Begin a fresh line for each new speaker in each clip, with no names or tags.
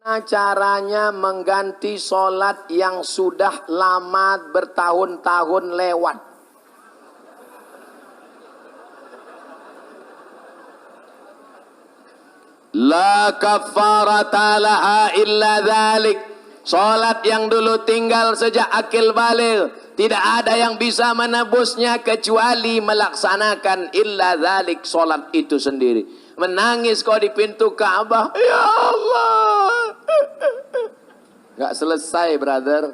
Caranya mengganti sholat yang sudah lama bertahun-tahun lewat. La kafarata laha illa dzalik. Sholat yang dulu tinggal sejak akil baligh, tidak ada yang bisa menebusnya kecuali melaksanakan illa dzalik, sholat itu sendiri. Menangis kau di pintu Ka'bah, ya Allah. Gak selesai, brother.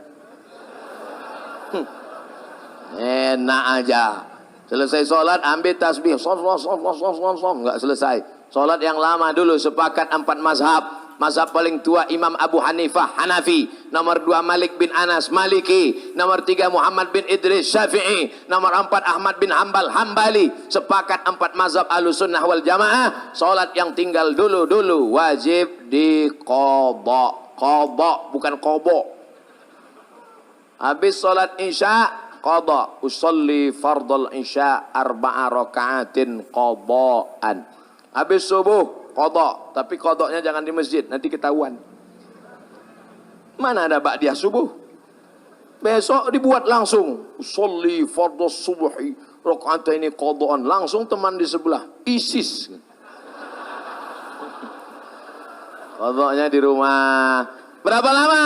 Enak aja. Selesai sholat, ambil tasbih. Gak selesai. Sholat yang lama dulu, sepakat 4 mazhab. Mazhab paling tua Imam Abu Hanifah, Hanafi. Nomor 2 Malik bin Anas, Maliki. Nomor 3 Muhammad bin Idris, Syafi'i. Nomor 4 Ahmad bin Hanbal, Hambali. Sepakat 4 mazhab Ahlussunnah wal Jamaah. Sholat yang tinggal dulu wajib diqadha. Qadha, bukan qobo. Habis sholat isya, qadha. Usolli fardal isya 4 raka'atin qadhaan. Habis subuh, qadha. Tapi qadhanya jangan di masjid, nanti ketahuan. Mana ada ba'diyah subuh? Besok dibuat langsung. Usolli fardal subuhi raka'ataini qadhaan. Langsung teman di sebelah, ISIS. Qadhanya di rumah. Berapa lama?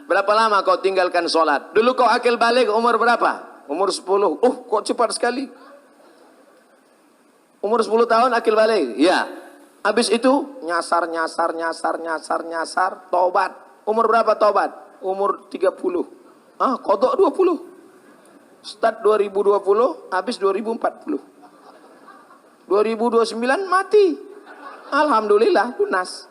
Berapa lama kau tinggalkan sholat? Dulu kau akil balik umur berapa? Umur 10. Kok cepat sekali? Umur 10 tahun akil balik? Ya. Habis itu nyasar, tobat. Umur berapa tobat? Umur 30. Qadha 20. Start 2020, habis 2040. 2029 mati. Alhamdulillah, lunas.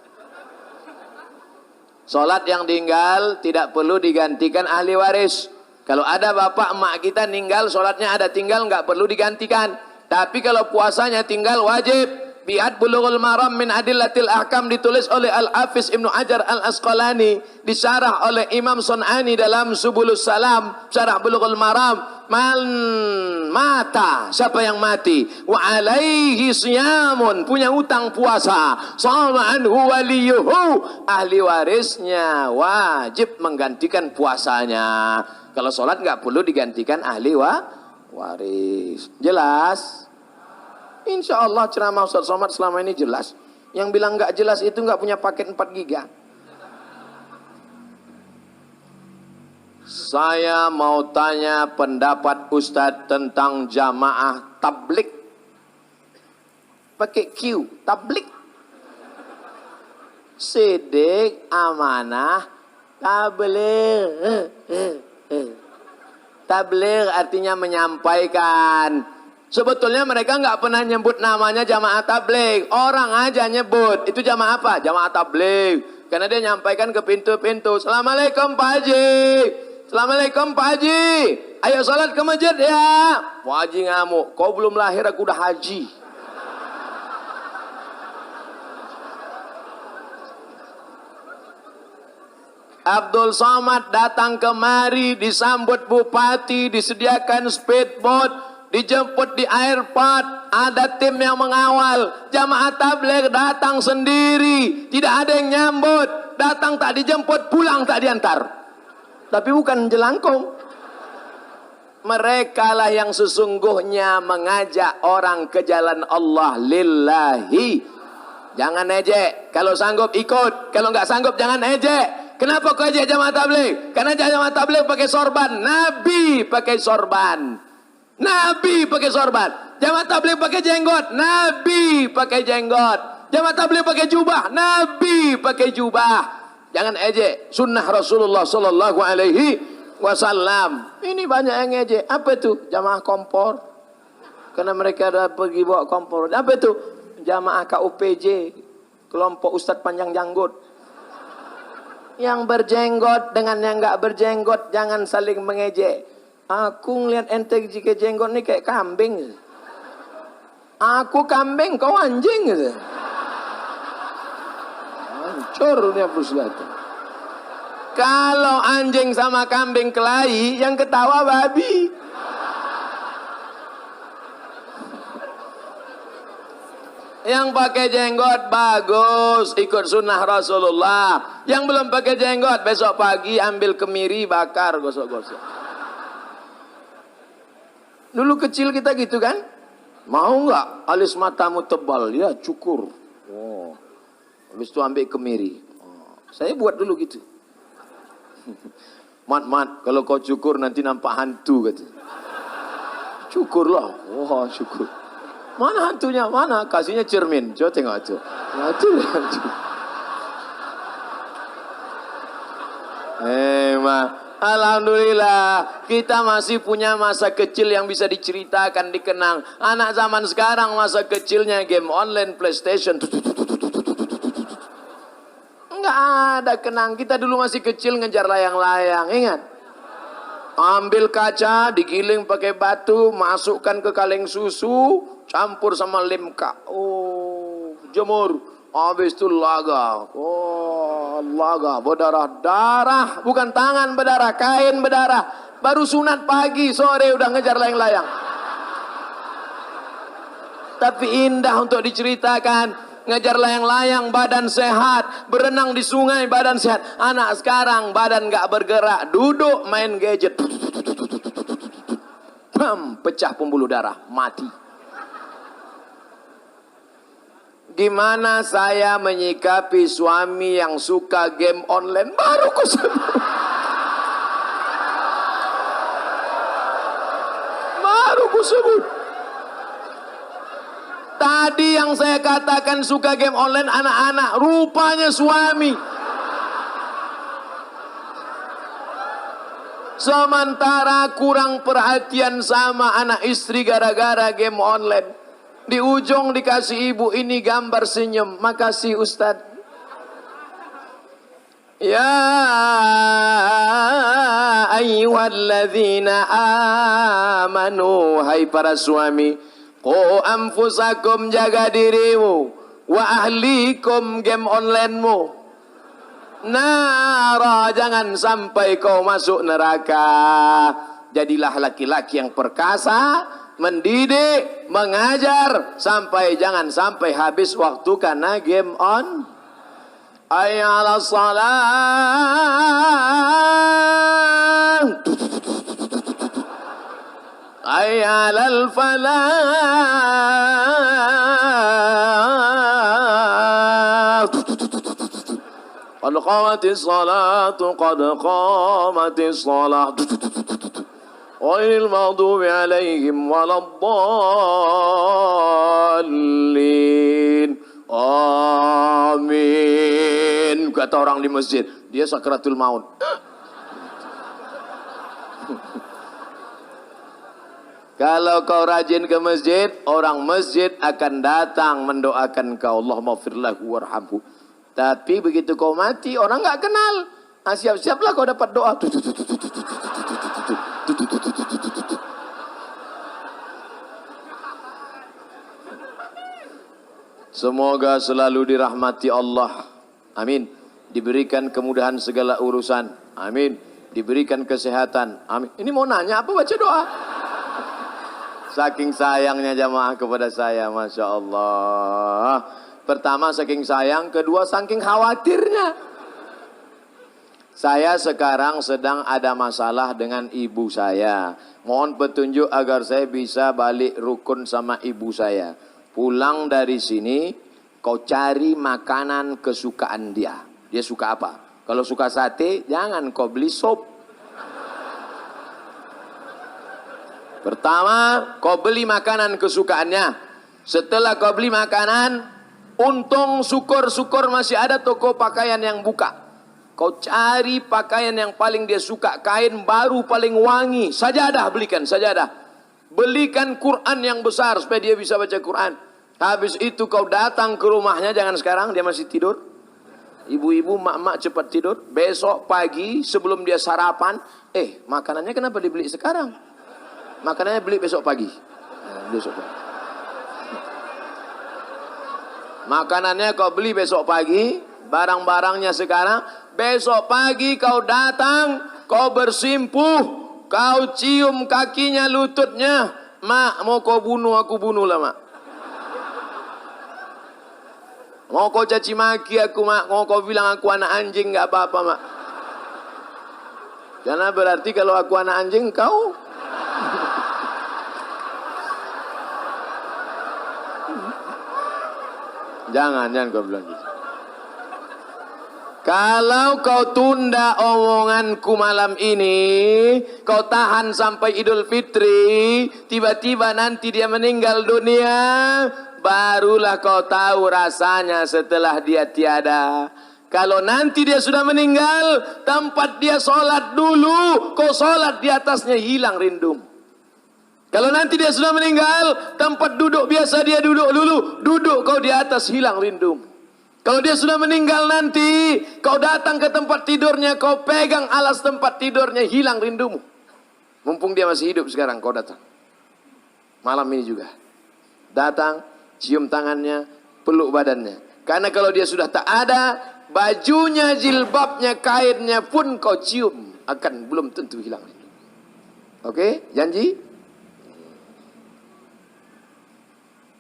Sholat yang tinggal tidak perlu digantikan ahli waris. Kalau ada bapak emak kita meninggal, sholatnya ada tinggal, nggak perlu digantikan. Tapi kalau puasanya tinggal, wajib. Lihat Bulughul Maram min Adillatil Ahkam, ditulis oleh Al-Hafiz Ibnu Hajar Al-Asqalani, disyarah oleh Imam Sun'ani dalam Subulus Salam, syarah Bulughul Maram. Man mata, siapa yang mati, wa alaihi siyamun, punya utang puasa, sama anhu waliyuhu, ahli warisnya wajib menggantikan puasanya. Kalau sholat nggak perlu digantikan ahli waris. Jelas? Insya Allah ceramah Ustaz Somad selama ini jelas. Yang bilang nggak jelas itu nggak punya paket 4 giga. Saya mau tanya pendapat Ustadz tentang jamaah tablik. Pakai Q, tablik. Sidik, amanah, tabligh. Tabligh artinya menyampaikan. Sebetulnya mereka nggak pernah nyebut namanya jamaah tabligh. Orang aja nyebut. Itu jamaah apa? Jamaah tabligh. Karena dia nyampaikan ke pintu-pintu. Assalamualaikum Pak Haji. Assalamualaikum Pak Haji. Ayo sholat ke masjid ya. Pak Haji ngamuk. Kau belum lahir aku udah haji. Abdul Somad datang kemari, disambut bupati, disediakan speedboat, dijemput di airport, ada tim yang mengawal. Jamaah tabligh datang sendiri, tidak ada yang nyambut. Datang tak dijemput, pulang tak diantar. Tapi bukan jelangkung. Mereka lah yang sesungguhnya mengajak orang ke jalan Allah lillahi. Jangan ejek. Kalau sanggup ikut, kalau nggak sanggup jangan ejek. Kenapa kau ejek jamaah tabligh? Karena jamaah tabligh pakai sorban. Nabi pakai sorban. Nabi pakai sorban. Jamaah tabligh pakai jenggot. Nabi pakai jenggot. Jamaah tabligh pakai jubah. Nabi pakai jubah. Jangan ejek sunnah Rasulullah sallallahu alaihi wasallam. Ini banyak yang ejek. Apa itu? Jamaah kompor. Karena mereka ada pergi bawa kompor. Apa itu? Jamaah KUPJ, kelompok Ustadz Panjang Janggut. Yang berjenggot dengan yang nggak berjenggot jangan saling mengejek. Aku ngeliat ente jika jenggot nih kayak kambing. Aku kambing, kau anjing gitu. Hancur nih Abdul. Kalau anjing sama kambing kelahi, yang ketawa babi. Yang pakai jenggot bagus, ikut sunnah Rasulullah. Yang belum pakai jenggot, besok pagi ambil kemiri, bakar, gosok-gosok. Dulu kecil kita gitu kan? Mau nggak alis matamu tebal? Ya, cukur. Oh. Habis itu ambil kemiri. Oh. Saya buat dulu gitu. Mat, kalau kau cukur nanti nampak hantu kata. Cukurlah. Wah, syukur. Mana hantunya? Mana? Kasihnya cermin. Coba tengok tu. Nah, tu hantu. Alhamdulillah, kita masih punya masa kecil yang bisa diceritakan, dikenang. Anak zaman sekarang masa kecilnya game online, PlayStation. Enggak ada kenang. Kita dulu masih kecil ngejar layang-layang, ingat? Ambil kaca, digiling pakai batu, masukkan ke kaleng susu, campur sama limka. Oh, jemur. Habis itu laga. Oh, laga berdarah-darah. Bukan tangan berdarah, kain berdarah. Baru sunat pagi, sore udah ngejar layang-layang. Tapi indah untuk diceritakan. Ngejar layang-layang badan sehat, berenang di sungai badan sehat. Anak sekarang badan gak bergerak, duduk main gadget. Bam, pecah pembuluh darah, mati. Gimana saya menyikapi suami yang suka game online? Baru ku sebut. Baru ku sebut. Tadi yang saya katakan suka game online anak-anak, rupanya suami. Sementara kurang perhatian sama anak istri gara-gara game online. Di ujung dikasih ibu ini gambar senyum. Makasih Ustadz. Ya ayyuhalladzina amanu, hai para suami, qu anfusakum, jaga dirimu, wa ahlikum, game onlinemu, nara, jangan sampai kau masuk neraka. Jadilah laki-laki yang perkasa, mendidik, mengajar, jangan sampai habis waktu karena game on. Hayya 'alas salah, hayya 'alal falah. Qad qamatis salatu, qad qamatis salah. Ghairil maghdubi 'alaihim waladdallin. Amin, kata orang di masjid. Dia sakratul maut. Kalau kau rajin ke masjid, orang masjid akan datang mendoakan kau, Allahumma ighfir lahu warhamhu. Tapi begitu kau mati, orang nggak kenal. Ah, siap-siaplah kau dapat doa. Semoga selalu dirahmati Allah. Amin. Diberikan kemudahan segala urusan. Amin. Diberikan kesehatan. Amin. Ini mau nanya apa, baca doa? Saking sayangnya jamaah kepada saya, Masya Allah. Pertama saking sayang, kedua saking khawatirnya. Saya sekarang sedang ada masalah dengan ibu saya. Mohon petunjuk agar saya bisa balik rukun sama ibu saya. Pulang dari sini, kau cari makanan kesukaan dia. Dia suka apa? Kalau suka sate, jangan kau beli sop. Pertama, kau beli makanan kesukaannya. Setelah kau beli makanan, untung syukur-syukur masih ada toko pakaian yang buka. Kau cari pakaian yang paling dia suka, kain baru paling wangi. Sajadah, belikan sajadah. Belikan Quran yang besar supaya dia bisa baca Quran. Habis itu kau datang ke rumahnya, jangan sekarang dia masih tidur. Ibu-ibu, mak-mak cepat tidur. Besok pagi sebelum dia sarapan, makanannya kenapa dibeli sekarang? Makanannya beli besok pagi. Besok pagi. Makanannya kau beli besok pagi, barang-barangnya sekarang. Besok pagi kau datang, kau bersimpuh, kau cium kakinya, lututnya. Mak, mau kau bunuh, aku bunuh lah mak. Mau kau caci maki aku mak, mau kau bilang aku anak anjing nggak apa-apa mak. Karena berarti kalau aku anak anjing kau. Jangan kau bilang gitu. Kalau kau tunda omonganku malam ini, kau tahan sampai Idul Fitri, tiba-tiba nanti dia meninggal dunia, barulah kau tahu rasanya setelah dia tiada. Kalau nanti dia sudah meninggal, tempat dia sholat dulu, kau sholat di atasnya, hilang rindumu. Kalau nanti dia sudah meninggal, tempat duduk biasa dia duduk dulu, duduk kau di atas, hilang rindumu. Kalau dia sudah meninggal nanti, kau datang ke tempat tidurnya, kau pegang alas tempat tidurnya, hilang rindumu. Mumpung dia masih hidup sekarang, kau datang. Malam ini juga. Datang, cium tangannya, peluk badannya. Karena kalau dia sudah tak ada, bajunya, jilbabnya, kainnya pun kau cium, akan belum tentu hilang rindu. Oke, janji?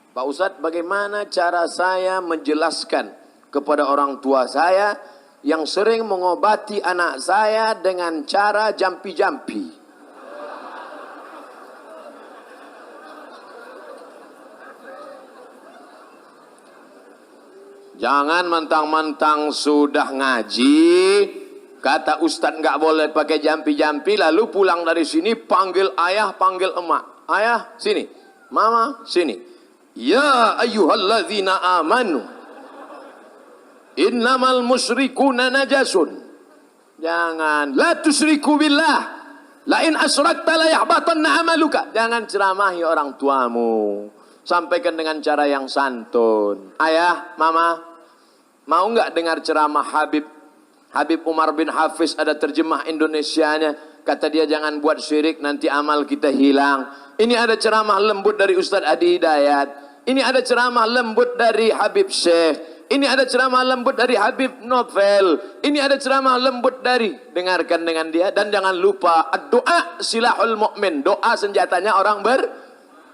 Pak Ustadz, bagaimana cara saya menjelaskan kepada orang tua saya yang sering mengobati anak saya dengan cara jampi-jampi? Jangan mentang-mentang sudah ngaji, kata Ustadz nggak boleh pakai jampi-jampi, lalu pulang dari sini panggil ayah, panggil emak. Ayah, sini. Mama, sini. Ya ayyuhalladzina amanu, innamal musyrikuna najasun. Jangan. La tusyriku billah, la in asyrakta la yahbatanna amaluka. Jangan ceramahi orang tuamu. Sampaikan dengan cara yang santun. Ayah, mama, mau nggak dengar ceramah Habib Umar bin Hafiz? Ada terjemah Indonesianya. Kata dia, jangan buat syirik, nanti amal kita hilang. Ini ada ceramah lembut dari Ustadz Adi Hidayat. Ini ada ceramah lembut dari Habib Syekh. Ini ada ceramah lembut dari Habib Novel. Ini ada ceramah lembut dari, dengarkan dengan dia. Dan jangan lupa, doa silahul mu'min. Doa senjatanya orang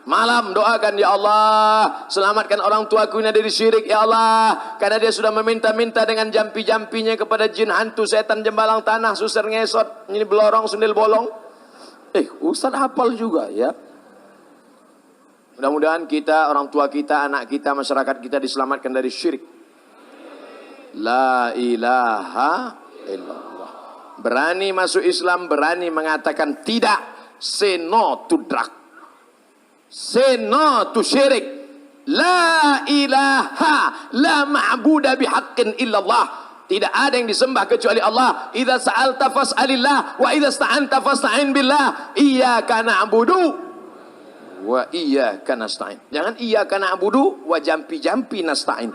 malam. Doakan, ya Allah, selamatkan orang tuaku ini dari syirik, ya Allah. Karena dia sudah meminta-minta dengan jampi-jampinya kepada jin, hantu, setan, jembalang tanah, susar ngesot, ini belorong, sundel bolong. Ustaz hafal juga ya. Mudah-mudahan kita, orang tua kita, anak kita, masyarakat kita diselamatkan dari syirik. La ilaha illallah. Berani masuk Islam, berani mengatakan tidak. Say no to drug. Say no to syirik. La ilaha, la ma'buda bihaqqin illallah. Tidak ada yang disembah kecuali Allah. Idza sa'alta fas'alillah wa idza sta'anta fasta'in billah. Iyyaka na'budu wa iyyaka nasta'in. Jangan iyyaka na'budu wa jampi-jampi nasta'in.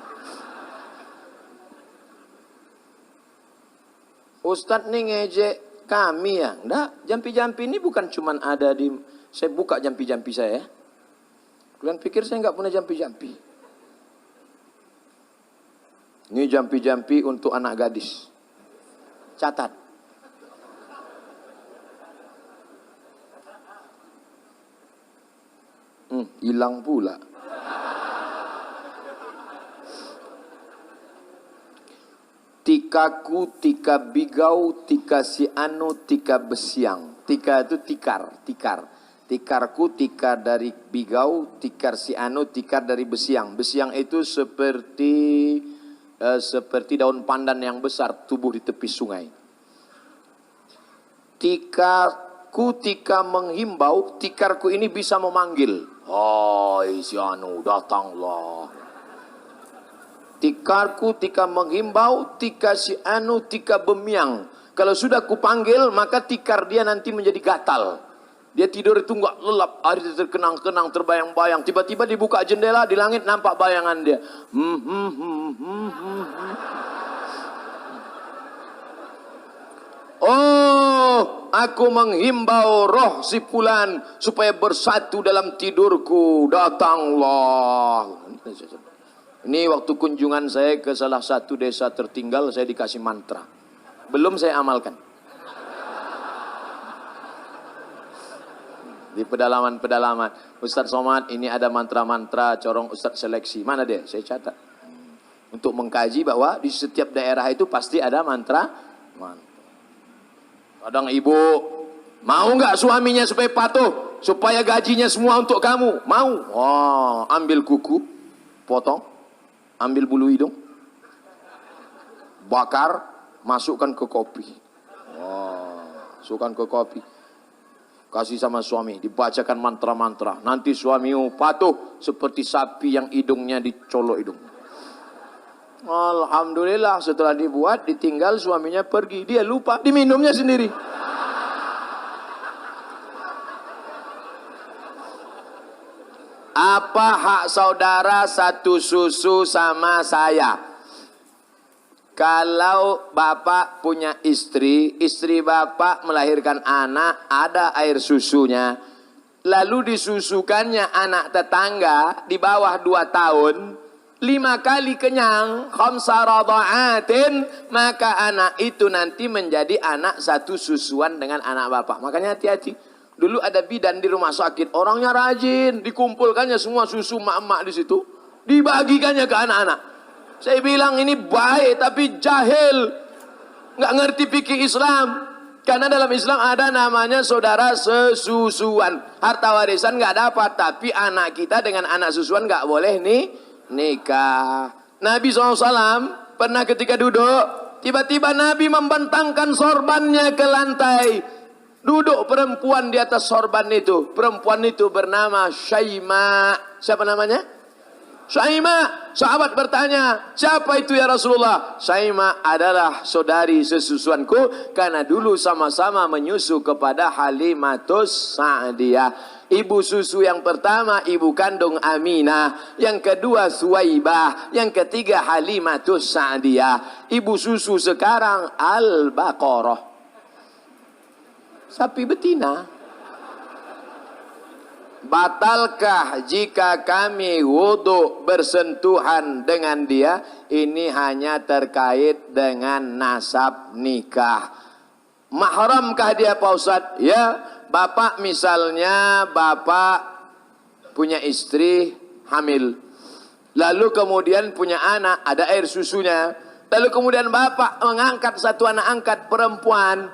Ustadz nih ngejek kami ya. Enggak, jampi-jampi ini bukan cuman ada di, saya buka jampi-jampi saya ya. Kalian pikir saya nggak punya jampi-jampi? Ini jampi-jampi untuk anak gadis. Catat. Hilang pula. Tikaku, tika bigau, tika si anu, tika besiang. Tika itu tikar. Tikarku, tikar dari bigau, tikar si anu, tikar dari besiang. Besiang itu seperti daun pandan yang besar, tumbuh di tepi sungai. Tikaku, tika menghimbau, tikarku ini bisa memanggil. Hai si anu, datanglah. Tikarku, tika menghimbau, tika si anu, tika bemiang. Kalau sudah kupanggil, maka tikar dia nanti menjadi gatal. Dia tidur itu enggak lelap, hari terkenang-kenang, terbayang-bayang. Tiba-tiba dibuka jendela, di langit nampak bayangan dia. Oh, aku menghimbau roh si fulan supaya bersatu dalam tidurku. Datanglah. Ini waktu kunjungan saya ke salah satu desa tertinggal, saya dikasih mantra. Belum saya amalkan. Di pedalaman. Ustadz Somad, ini ada mantra-mantra, corong Ustadz seleksi. Mana dia? Saya catat. untuk mengkaji bahwa di setiap daerah itu pasti ada mantra. Kadang ibu mau nggak suaminya supaya patuh, supaya gajinya semua untuk kamu? Mau? Oh, ambil kuku, potong, ambil bulu hidung, bakar, masukkan ke kopi. Oh, masukkan ke kopi. Kasih sama suami, dibacakan mantra-mantra. Nanti suamimu patuh seperti sapi yang hidungnya dicolok hidung. Alhamdulillah, setelah dibuat, ditinggal, suaminya pergi. Dia lupa, diminumnya sendiri. Apa hak saudara satu susu sama saya? Kalau bapak punya istri, istri bapak melahirkan anak, ada air susunya, lalu disusukannya anak tetangga di bawah 2 tahun, 5 kali kenyang, khamsa radha'atin, maka anak itu nanti menjadi anak satu susuan dengan anak bapak. Makanya hati-hati. Dulu ada bidan di rumah sakit, orangnya rajin, dikumpulkannya semua susu mak-mak di situ, dibagikannya ke anak-anak. Saya bilang ini baik tapi jahil, nggak ngerti fikih Islam. Karena dalam Islam ada namanya saudara sesusuan. Harta warisan nggak dapat, tapi anak kita dengan anak susuan nggak boleh nih nikah. Nabi SAW pernah ketika duduk, tiba-tiba Nabi membentangkan sorbannya ke lantai. Duduk perempuan di atas sorban itu. Perempuan itu bernama Syaima. Siapa namanya? Syaima. Sahabat bertanya, siapa itu ya Rasulullah? Syaima adalah saudari sesusuanku, karena dulu sama-sama menyusu kepada Halimatus Sa'diyah. Ibu susu yang pertama ibu kandung Aminah, yang kedua Suwaibah, yang ketiga Halimatus Sa'diyah. Ibu susu sekarang Al-Baqarah, sapi betina. Batalkah jika kami wudhu bersentuhan dengan dia? Ini hanya terkait dengan nasab nikah. Mahramkah dia Pak Ustadz? Ya, bapak misalnya bapak punya istri hamil, lalu kemudian punya anak, ada air susunya, lalu kemudian bapak mengangkat satu anak angkat perempuan,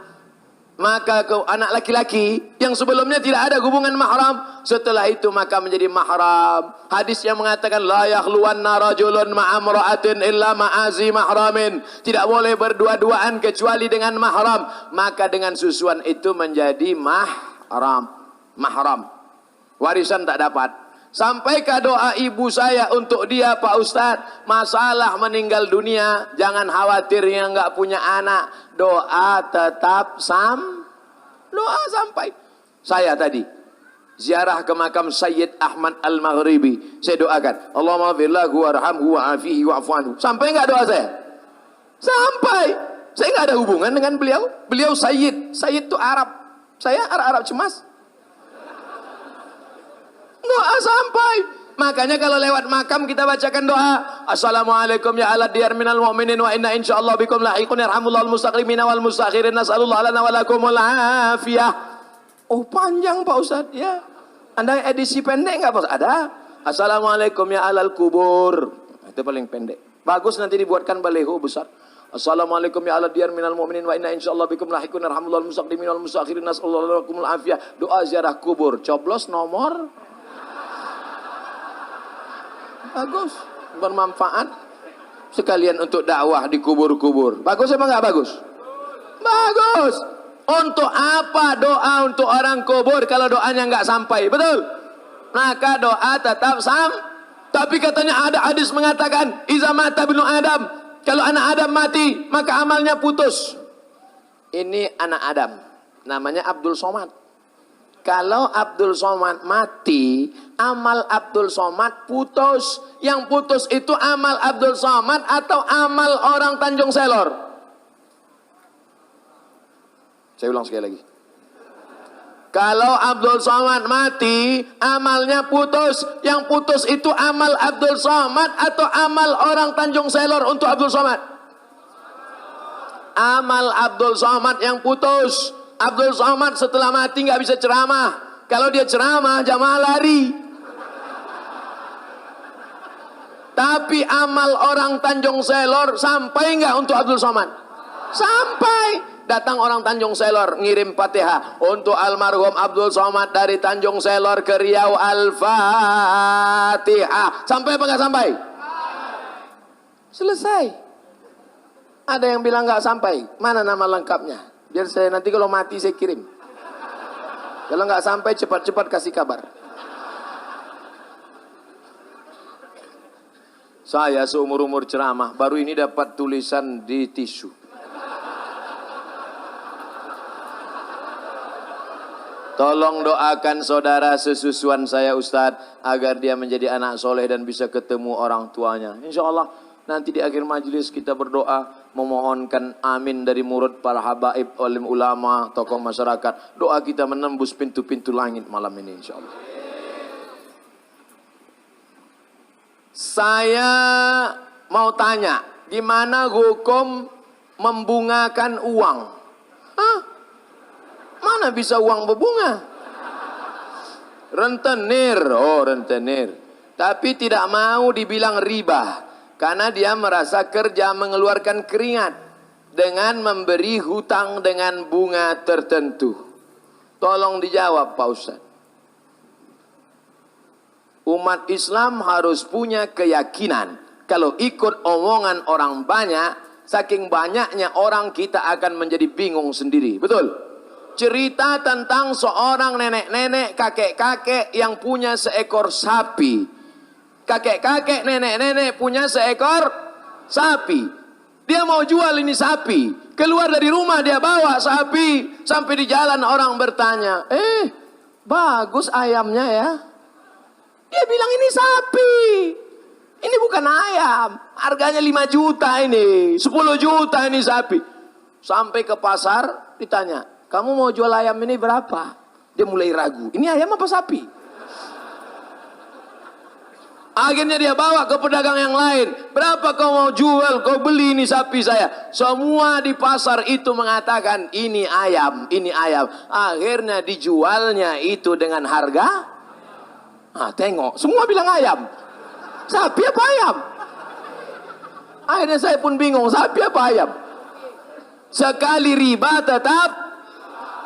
maka ke anak laki-laki yang sebelumnya tidak ada hubungan mahram, setelah itu maka menjadi mahram. Hadis yang mengatakan la yakhluwanna rajulun ma'amra'atin illa ma'azi mahramin, tidak boleh berdua-duaan kecuali dengan mahram. Maka dengan susuan itu menjadi mahram. Warisan tak dapat. Sampaikan doa ibu saya untuk dia Pak Ustadz, masalah meninggal dunia, jangan khawatir yang nggak punya anak, doa tetap doa sampai. Saya tadi ziarah ke makam Sayyid Ahmad Al-Maghribi, saya doakan Allahumma firlahu warhamhu wa'afihi wa'fu anhu. Sampai nggak doa saya? Sampai. Saya nggak ada hubungan dengan beliau. Beliau Sayyid itu Arab, saya Arab cemas. Doa sampai. Makanya kalau lewat makam kita bacakan doa. Assalamualaikum ya ala diyar minal mu'minin wa inna insyaallah bikum lahiqun yarhamullahul mustaqimina wal mustakhirin nas'alullah lana wa lakumul afiyah. Oh panjang Pak Ustadz ya. Anda edisi pendek nggak Pak Ustadz? Ada. Assalamualaikum ya alal kubur. Itu paling pendek. Bagus nanti dibuatkan baleho besar. Assalamualaikum ya ala diyar minal mu'minin wa inna insyaallah bikum lahiqun yarhamullahul mustaqimina wal mustakhirin nas'alullah lana wa lakumul afiyah. Doa ziarah kubur. Coblos nomor. Bagus, bermanfaat sekalian untuk dakwah di kubur-kubur. Bagus apa enggak bagus? Bagus. Untuk apa doa untuk orang kubur kalau doanya enggak sampai? Betul? Maka doa tetap tapi katanya ada hadis mengatakan iza mata ibnu Adam, kalau anak Adam mati maka amalnya putus. Ini anak Adam, namanya Abdul Somad. Kalau Abdul Somad mati, amal Abdul Somad putus. Yang putus itu amal Abdul Somad atau amal orang Tanjung Selor? Saya ulang sekali lagi. Kalau Abdul Somad mati, amalnya putus. Yang putus itu amal Abdul Somad atau amal orang Tanjung Selor untuk Abdul Somad? Amal Abdul Somad yang putus. Abdul Somad setelah mati nggak bisa ceramah. Kalau dia ceramah, jamaah lari. Tapi amal orang Tanjung Selor sampai nggak untuk Abdul Somad? Sampai. Datang orang Tanjung Selor ngirim Fatihah untuk almarhum Abdul Somad dari Tanjung Selor ke Riau, Al-Fatihah. Sampai apa nggak sampai? Selesai. Ada yang bilang nggak sampai. Mana nama lengkapnya? Biar saya nanti kalau mati saya kirim. Kalau nggak sampai cepat-cepat kasih kabar. Saya seumur-umur ceramah baru ini dapat tulisan di tisu. Tolong doakan saudara sesusuan saya Ustadz agar dia menjadi anak soleh dan bisa ketemu orang tuanya. Insya Allah nanti di akhir majelis kita berdoa memohonkan amin dari murid para habaib, alim ulama, tokoh masyarakat. Doa kita menembus pintu-pintu langit malam ini insya Allah. Saya mau tanya, gimana hukum membungakan uang? Hah? Mana bisa uang berbunga? Rentenir, oh rentenir. Tapi tidak mau dibilang riba. Karena dia merasa kerja mengeluarkan keringat. Dengan memberi hutang dengan bunga tertentu. Tolong dijawab Pak Ustaz. Umat Islam harus punya keyakinan. Kalau ikut omongan orang banyak, saking banyaknya orang kita akan menjadi bingung sendiri. Betul? Cerita tentang seorang nenek-nenek, kakek-kakek yang punya seekor sapi. Kakek-kakek, nenek-nenek punya seekor sapi. Dia mau jual ini sapi. Keluar dari rumah dia bawa sapi. Sampai di jalan orang bertanya, bagus ayamnya ya. Dia bilang ini sapi. Ini bukan ayam. Harganya 5 juta ini. 10 juta ini sapi. Sampai ke pasar ditanya, kamu mau jual ayam ini berapa? Dia mulai ragu. Ini ayam apa sapi? Akhirnya dia bawa ke pedagang yang lain. Berapa kau mau jual? Kau beli ini sapi saya. Semua di pasar itu mengatakan ini ayam, ini ayam. Akhirnya dijualnya itu dengan harga. Nah, tengok, semua bilang ayam. Sapi apa ayam? Akhirnya saya pun bingung, sapi apa ayam? Sekali riba tetap.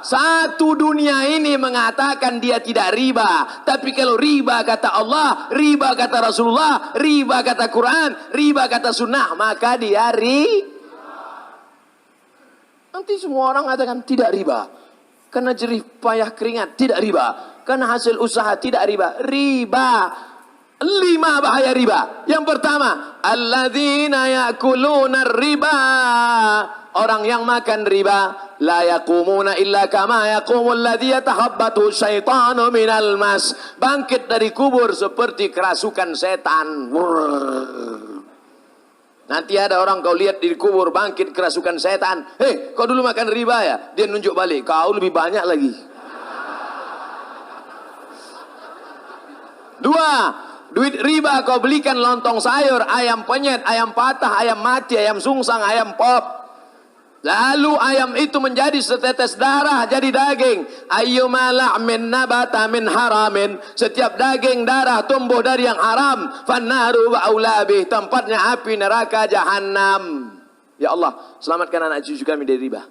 Satu dunia ini mengatakan dia tidak riba. Tapi kalau riba kata Allah, riba kata Rasulullah, riba kata Quran, riba kata sunnah, maka dia nanti semua orang katakan tidak riba. Karena jerih payah keringat tidak riba. Karena hasil usaha tidak riba. Riba. 5 bahaya riba. Yang pertama, alladzina yakuluna riba. Orang yang makan riba la yaqumuna illa kama yaqumul ladzi yatahabbathu syaitanu minal mas. Bangkit dari kubur seperti kerasukan setan. Nanti ada orang kau lihat di kubur bangkit kerasukan setan. Kau dulu makan riba ya? Dia nunjuk balik, kau lebih banyak lagi. 2, duit riba kau belikan lontong sayur, ayam penyet, ayam patah, ayam mati, ayam sungsang, ayam pop. Lalu ayam itu menjadi setetes darah, jadi daging. Ayyuma la'min nabata min haramin. Setiap daging darah tumbuh dari yang haram. Fannaru wa aulabih. Tempatnya api neraka jahannam. Ya Allah, selamatkan anak cucu kami dari riba.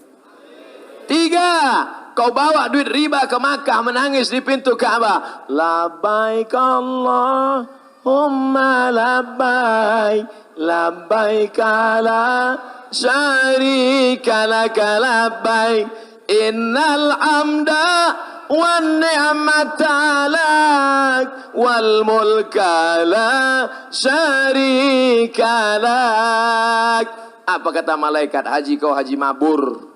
3, kau bawa duit riba ke Makkah menangis di pintu Ka'bah. Labbaik Allahumma labbaik. Labbaik la syarika laka labbaik innal hamda wan ni'mata lak wal mulka la syarika lak. Apa kata malaikat? Haji kau haji mabur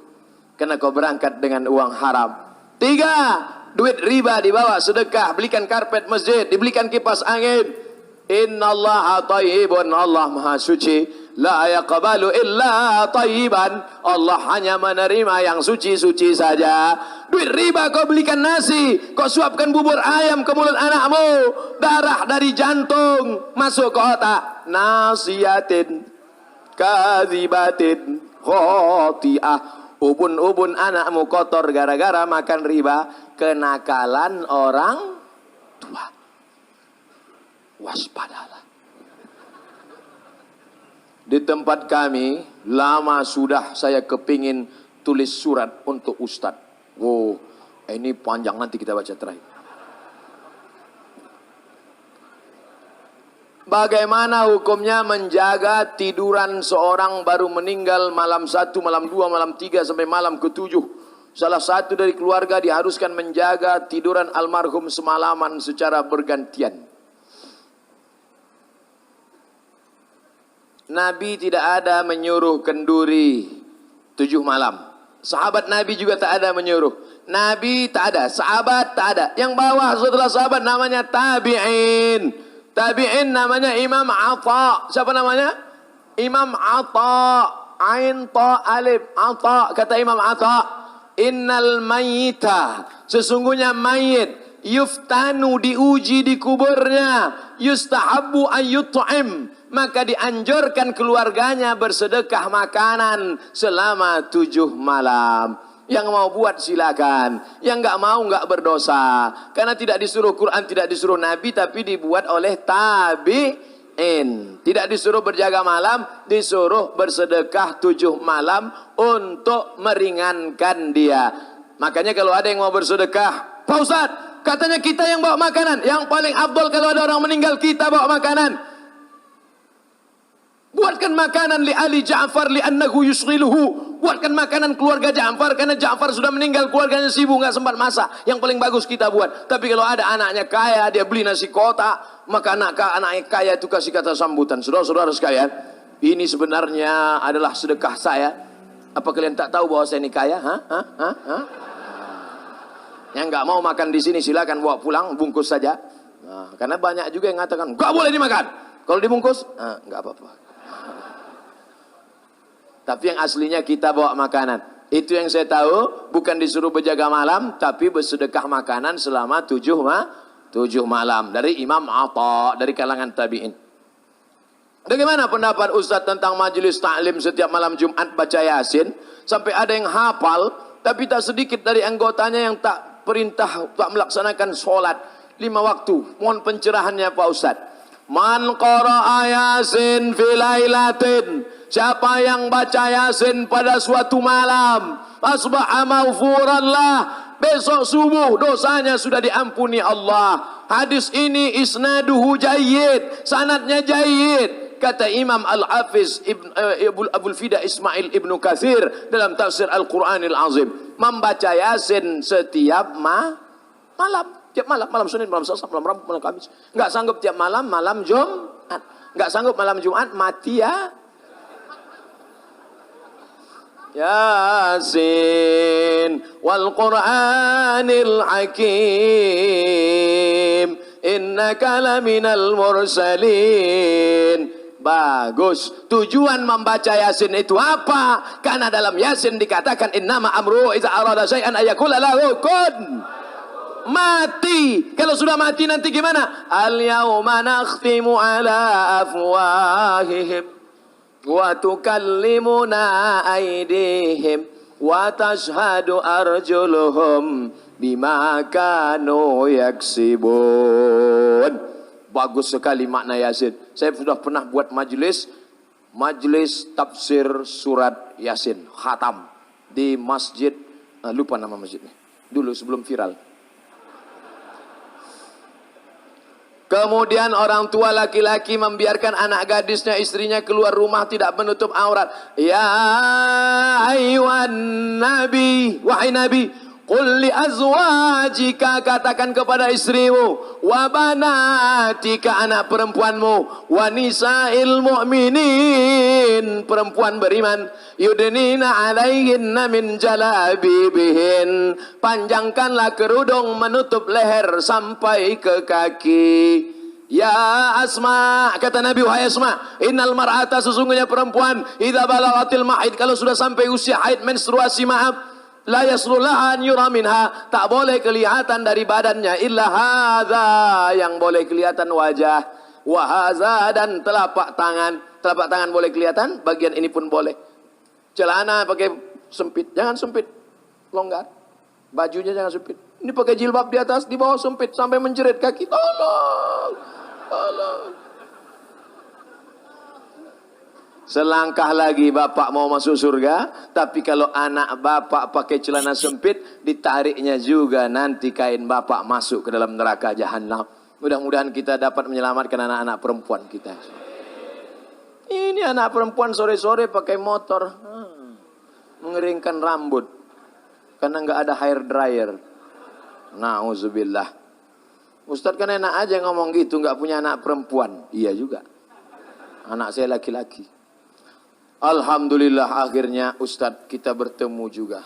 karena kau berangkat dengan uang haram. 3, duit riba dibawa sedekah, belikan karpet masjid, dibelikan kipas angin. Innallaha thayyibun, Allah maha suci. La yaqbalu illa thayyiban. Allah hanya menerima yang suci-suci saja. Duit riba kau belikan nasi, kau suapkan bubur ayam ke mulut anakmu, darah dari jantung masuk ke otak. Nasiyatin kadhibatin khoti'ah. Ubun-ubun anakmu kotor gara-gara makan riba. Kenakalan orang tua. Waspadalah. Di tempat kami, lama sudah saya kepingin tulis surat untuk Ustadz. Oh, ini panjang, nanti kita baca terakhir. Bagaimana hukumnya menjaga tiduran seorang baru meninggal malam 1, malam 2, malam 3 sampai malam ke-7. Salah satu dari keluarga diharuskan menjaga tiduran almarhum semalaman secara bergantian. Nabi tidak ada menyuruh kenduri 7 malam. Sahabat Nabi juga tak ada menyuruh. Nabi tak ada, sahabat tak ada. Yang bawah setelah sahabat namanya tabi'in. Tabi'in namanya Imam Atha. Siapa namanya? Imam Atha. Ain ta alif. Atha. Kata Imam Atha, innal mayyita, sesungguhnya mayit, yuftanu, diuji di kuburnya, yustahabbu ayyut'im, maka dianjurkan keluarganya bersedekah makanan selama 7 malam. Yang mau buat silakan, yang enggak mau enggak berdosa. Karena tidak disuruh Quran, tidak disuruh Nabi, tapi dibuat oleh tabi'in. Tidak disuruh berjaga malam, disuruh bersedekah 7 malam untuk meringankan dia. Makanya kalau ada yang mau bersedekah, Pak Ustadz, katanya kita yang bawa makanan. Yang paling afdol kalau ada orang meninggal, kita bawa makanan. Buatkan makanan li Ali Ja'far li'annahu yushghiluhu. Buatkan makanan keluarga Ja'far karena Ja'far sudah meninggal, keluarganya sibuk enggak sempat masak. Yang paling bagus kita buat. Tapi kalau ada anaknya kaya, dia beli nasi kotak, maka anaknya kaya itu kasih kata sambutan. Saudara-saudara sekalian, ini sebenarnya adalah sedekah saya. Apa kalian tak tahu bahwa saya ini kaya? Yang enggak mau makan di sini silakan bawa pulang, bungkus saja. Nah, karena banyak juga yang mengatakan enggak boleh dimakan. Kalau dibungkus, enggak apa-apa. Tapi yang aslinya kita bawa makanan. Itu yang saya tahu, bukan disuruh berjaga malam, tapi bersedekah makanan selama 7 malam. Dari Imam Atha, dari kalangan tabi'in. Bagaimana pendapat Ustaz tentang majelis taklim setiap malam Jumat baca Yasin? Sampai ada yang hafal, tapi tak sedikit dari anggotanya yang tak melaksanakan sholat 5 waktu. Mohon pencerahannya Pak Ustaz. Man qara'a Yasin fi lailatin, siapa yang baca Yasin pada suatu malam, asbaha maghfuran lah, besok subuh dosanya sudah diampuni Allah. Hadis ini isnaduhu jayyid, sanadnya jayyid. Kata Imam Al-Hafiz Abul Fida Ismail Ibnu Katsir dalam tafsir Al-Quranil Azim, membaca Yasin setiap malam. Tiap malam, malam Senin, malam Selasa, malam Rabu, malam Kamis. Enggak sanggup tiap malam, malam Jumat. Enggak sanggup malam Jumat, mati ya. Yasin wal Qur'anil Hakim, innaka laminal mursalin. Bagus. Tujuan membaca Yasin itu apa? Karena dalam Yasin dikatakan innama amruhu idza arada syai'an ayaqula lahu kun. Mati. Kalau sudah mati nanti gimana? Al-yawma nakhtimu ala afwahihim wa tukallimuna aydihim wa tashhadu arjuluhum bima kanu yaksibun. Bagus sekali makna Yasin. Saya sudah pernah buat majelis tafsir surat Yasin, khatam di masjid, lupa nama masjidnya. Dulu sebelum viral. Kemudian orang tua laki-laki membiarkan anak gadisnya, istrinya keluar rumah tidak menutup aurat. Ya ayyuhan nabi, wahai nabi, qul li azwajika, katakan kepada istrimu, wa banatika, anak perempuanmu, wa nisa'il mu'minin, perempuan beriman, yudnina alaihinna min jalabibihin, panjangkanlah kerudung menutup leher sampai ke kaki. Ya Asma, kata Nabi, wahai Asma, innal mar'ata, sesungguhnya perempuan, idza balaghatil mahid, kalau sudah sampai usia haid, menstruasi, maaf, la yaslullaha an yura minha, tak boleh kelihatan dari badannya illa hadza, yang boleh kelihatan wajah, wa hadza, dan telapak tangan boleh kelihatan, bagian ini pun boleh. Celana pakai sempit, jangan sempit, longgar. Bajunya jangan sempit. Ini pakai jilbab di atas, di bawah sempit sampai menjerit kaki. Tolong, tolong. Selangkah lagi bapak mau masuk surga, tapi kalau anak bapak pakai celana sempit, ditariknya juga nanti kain bapak masuk ke dalam neraka jahanam. Mudah-mudahan kita dapat menyelamatkan anak-anak perempuan kita. Ini anak perempuan sore-sore pakai motor, mengeringkan rambut karena nggak ada hair dryer. Nauzubillah. Ustadz kan enak aja ngomong gitu, nggak punya anak perempuan. Iya juga. Anak saya laki-laki. Alhamdulillah akhirnya Ustadz kita bertemu juga.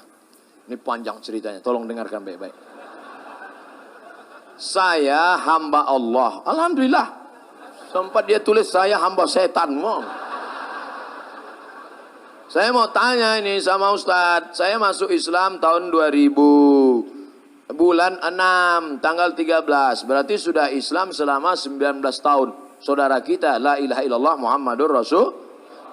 Ini panjang ceritanya, tolong dengarkan baik-baik. Saya hamba Allah. Alhamdulillah. Sempat dia tulis saya hamba setan. Saya mau tanya ini sama Ustadz. Saya masuk Islam tahun 2000. Bulan 6, tanggal 13. Berarti sudah Islam selama 19 tahun. Saudara kita, la ilaha illallah Muhammadur Rasul.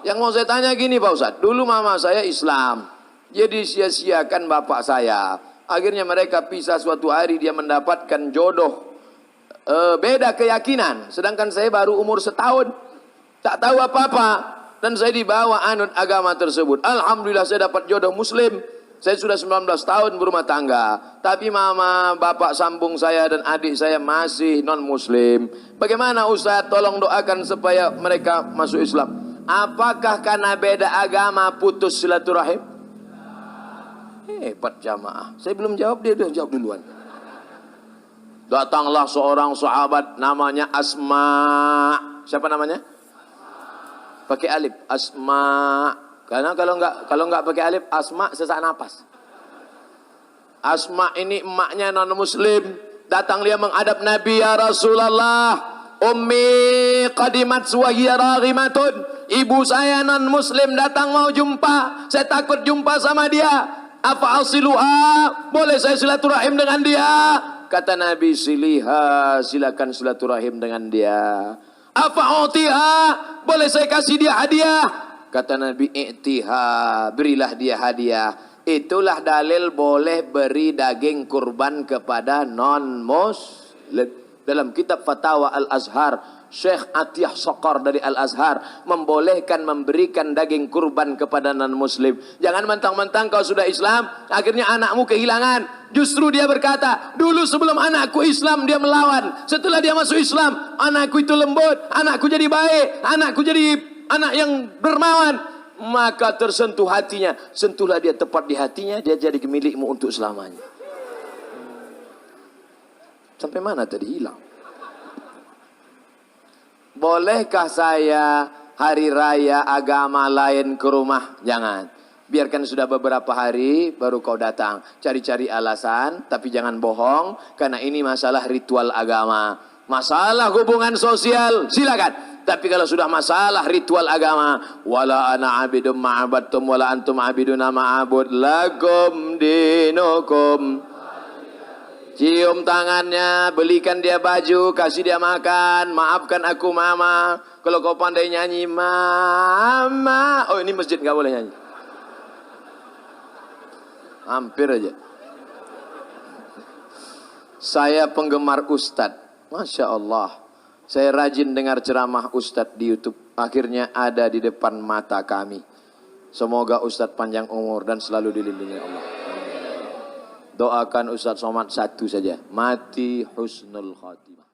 Yang mau saya tanya gini Pak Ustadz. Dulu mama saya Islam. Jadi sia-siakan bapak saya. Akhirnya mereka pisah suatu hari, dia mendapatkan jodoh. Beda keyakinan. Sedangkan saya baru umur setahun. Tak tahu apa-apa. Dan saya dibawa anut agama tersebut. Alhamdulillah saya dapat jodoh muslim. Saya sudah 19 tahun berumah tangga. Tapi mama, bapak sambung saya dan adik saya masih non muslim. Bagaimana Ustadz? Tolong doakan supaya mereka masuk Islam. Apakah karena beda agama putus silaturahim? Hebat jamaah. Saya belum jawab, dia udah jawab duluan. Datanglah seorang sahabat namanya Asma. Siapa namanya? Pakai alif, Asma. Karena kalau nggak pakai alif, Asma sesak napas. Asma ini emaknya non muslim. Datang dia menghadap Nabi, ya Rasulullah. Ummi qadimat wa hiya raghimatun. Ibu saya non muslim datang mau jumpa. Saya takut jumpa sama dia. Apa asiluha? Boleh saya silaturahim dengan dia? Kata Nabi, siliha, silakan silaturahim dengan dia. Apa utiha? Boleh saya kasih dia hadiah? Kata Nabi, i'tiha, berilah dia hadiah. Itulah dalil boleh beri daging kurban kepada non muslim. Dalam kitab Fatawa Al-Azhar, Syekh Atiyah Sokor dari Al-Azhar membolehkan memberikan daging kurban kepada non-muslim. Jangan mentang-mentang kau sudah Islam, akhirnya anakmu kehilangan. Justru dia berkata, dulu sebelum anakku Islam dia melawan. Setelah dia masuk Islam, anakku itu lembut, anakku jadi baik, anakku jadi anak yang dermawan. Maka tersentuh hatinya. Sentuhlah dia tepat di hatinya, dia jadi milikmu untuk selamanya. Sampai mana tadi hilang? Bolehkah saya hari raya agama lain ke rumah? Jangan. Biarkan sudah beberapa hari baru kau datang. Cari-cari alasan, tapi jangan bohong. Karena ini masalah ritual agama. Masalah hubungan sosial, silakan. Tapi kalau sudah masalah ritual agama, wala ana abidum ma'abadtum wala antum abiduna ma'abud lakum dinukum. Cium tangannya, belikan dia baju, kasih dia makan, maafkan aku mama. Kalau kau pandai nyanyi, mama. Oh ini masjid gak boleh nyanyi. Hampir aja. Saya penggemar Ustadz. Masya Allah. Saya rajin dengar ceramah Ustadz di YouTube. Akhirnya ada di depan mata kami. Semoga Ustadz panjang umur dan selalu dilindungi Allah. Doakan Ustadz Somad satu saja. Mati husnul khatimah.